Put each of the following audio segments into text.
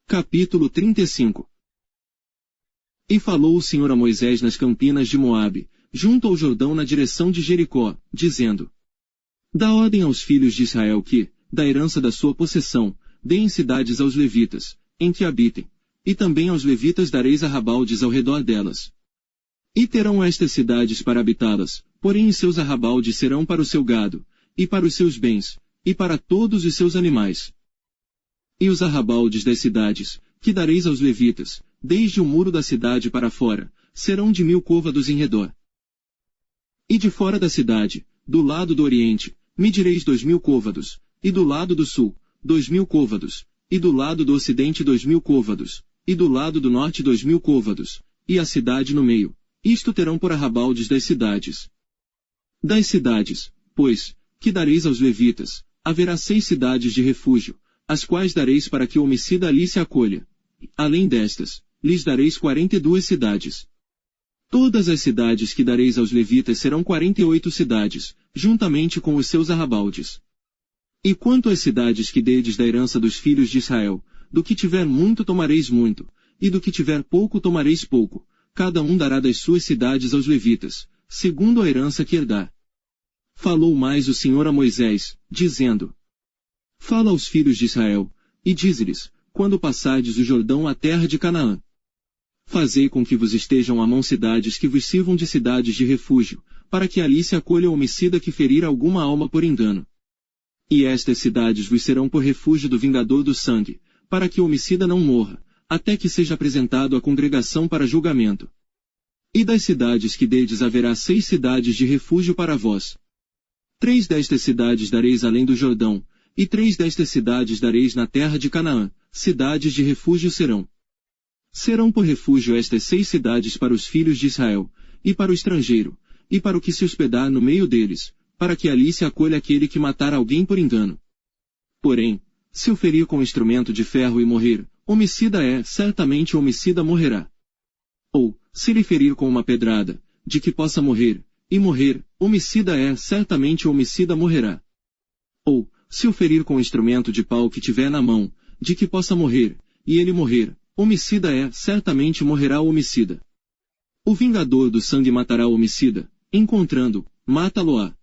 Capítulo 35. E falou o Senhor a Moisés nas campinas de Moabe, junto ao Jordão na direção de Jericó, dizendo: Dá ordem aos filhos de Israel que, da herança da sua possessão, deem cidades aos levitas, em que habitem, e também aos levitas dareis arrabaldes ao redor delas. E terão estas cidades para habitá-las, porém os seus arrabaldes serão para o seu gado, e para os seus bens, e para todos os seus animais. E os arrabaldes das cidades, que dareis aos levitas, desde o muro da cidade para fora, serão de 1000 côvados em redor. E de fora da cidade, do lado do oriente, medireis 2000 côvados, e do lado do sul, 2000 côvados, e do lado do ocidente 2000 côvados, e do lado do norte 2000 côvados, e a cidade no meio. Isto terão por arrabaldes das cidades. Das cidades, pois, que dareis aos levitas, haverá 6 cidades de refúgio, as quais dareis para que o homicida ali se acolha. Além destas, lhes dareis 42 cidades. Todas as cidades que dareis aos levitas serão 48 cidades, juntamente com os seus arrabaldes. E quanto às cidades que dedes da herança dos filhos de Israel, do que tiver muito tomareis muito, e do que tiver pouco tomareis pouco, cada um dará das suas cidades aos levitas, segundo a herança que herdar. Falou mais o Senhor a Moisés, dizendo: Fala aos filhos de Israel, e dize-lhes, quando passardes o Jordão à terra de Canaã. Fazei com que vos estejam à mão cidades que vos sirvam de cidades de refúgio, para que ali se acolha o homicida que ferir alguma alma por engano. E estas cidades vos serão por refúgio do vingador do sangue, para que o homicida não morra, até que seja apresentado à congregação para julgamento. E das cidades que dedes haverá 6 cidades de refúgio para vós. 3 destas cidades dareis além do Jordão, e 3 destas cidades dareis na terra de Canaã, cidades de refúgio serão. Serão por refúgio estas 6 cidades para os filhos de Israel, e para o estrangeiro, e para o que se hospedar no meio deles, para que ali se acolha aquele que matar alguém por engano. Porém, se o ferir com instrumento de ferro e morrer, homicida é, certamente o homicida morrerá. Ou, se lhe ferir com uma pedrada, de que possa morrer, e morrer, homicida é, certamente o homicida morrerá. Ou, se o ferir com instrumento de pau que tiver na mão, de que possa morrer, e ele morrer, homicida é, certamente morrerá o homicida. O vingador do sangue matará o homicida, encontrando, mata-lo-á.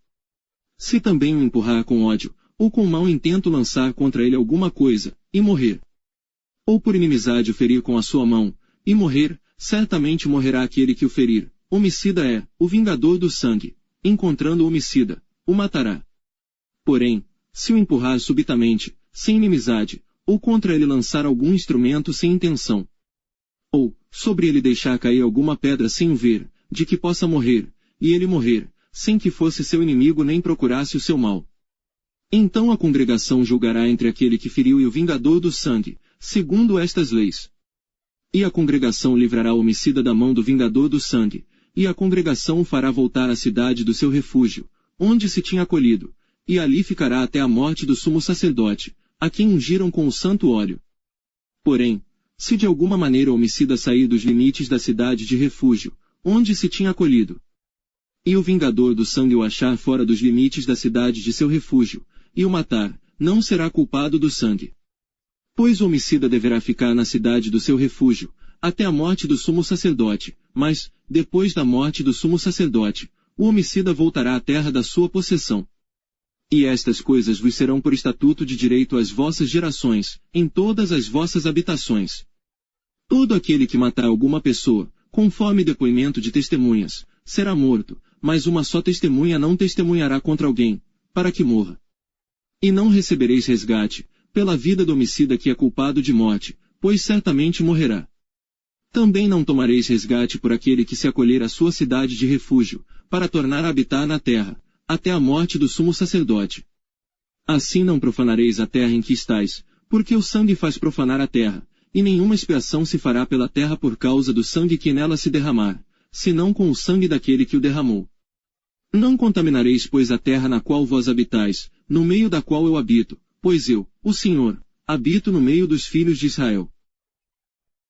Se também o empurrar com ódio, ou com mau intento lançar contra ele alguma coisa, e morrer. Ou por inimizade o ferir com a sua mão, e morrer, certamente morrerá aquele que o ferir. Homicida é, o vingador do sangue, encontrando o homicida, o matará. Porém, se o empurrar subitamente, sem inimizade, ou contra ele lançar algum instrumento sem intenção, ou, sobre ele deixar cair alguma pedra sem o ver, de que possa morrer, e ele morrer, sem que fosse seu inimigo nem procurasse o seu mal. Então a congregação julgará entre aquele que feriu e o vingador do sangue, segundo estas leis. E a congregação livrará o homicida da mão do vingador do sangue, e a congregação o fará voltar à cidade do seu refúgio, onde se tinha acolhido, e ali ficará até a morte do sumo sacerdote, a quem ungiram com o santo óleo. Porém, se de alguma maneira o homicida sair dos limites da cidade de refúgio, onde se tinha acolhido, e o vingador do sangue o achar fora dos limites da cidade de seu refúgio, e o matar, não será culpado do sangue. Pois o homicida deverá ficar na cidade do seu refúgio, até a morte do sumo sacerdote, mas, depois da morte do sumo sacerdote, o homicida voltará à terra da sua possessão. E estas coisas vos serão por estatuto de direito às vossas gerações, em todas as vossas habitações. Todo aquele que matar alguma pessoa, conforme depoimento de testemunhas, será morto, mas uma só testemunha não testemunhará contra alguém, para que morra. E não recebereis resgate, pela vida do homicida que é culpado de morte, pois certamente morrerá. Também não tomareis resgate por aquele que se acolher à sua cidade de refúgio, para tornar a habitar na terra, até a morte do sumo sacerdote. Assim não profanareis a terra em que estais, porque o sangue faz profanar a terra, e nenhuma expiação se fará pela terra por causa do sangue que nela se derramar, senão com o sangue daquele que o derramou. Não contaminareis, pois, a terra na qual vós habitais, no meio da qual eu habito, pois eu, o Senhor, habito no meio dos filhos de Israel.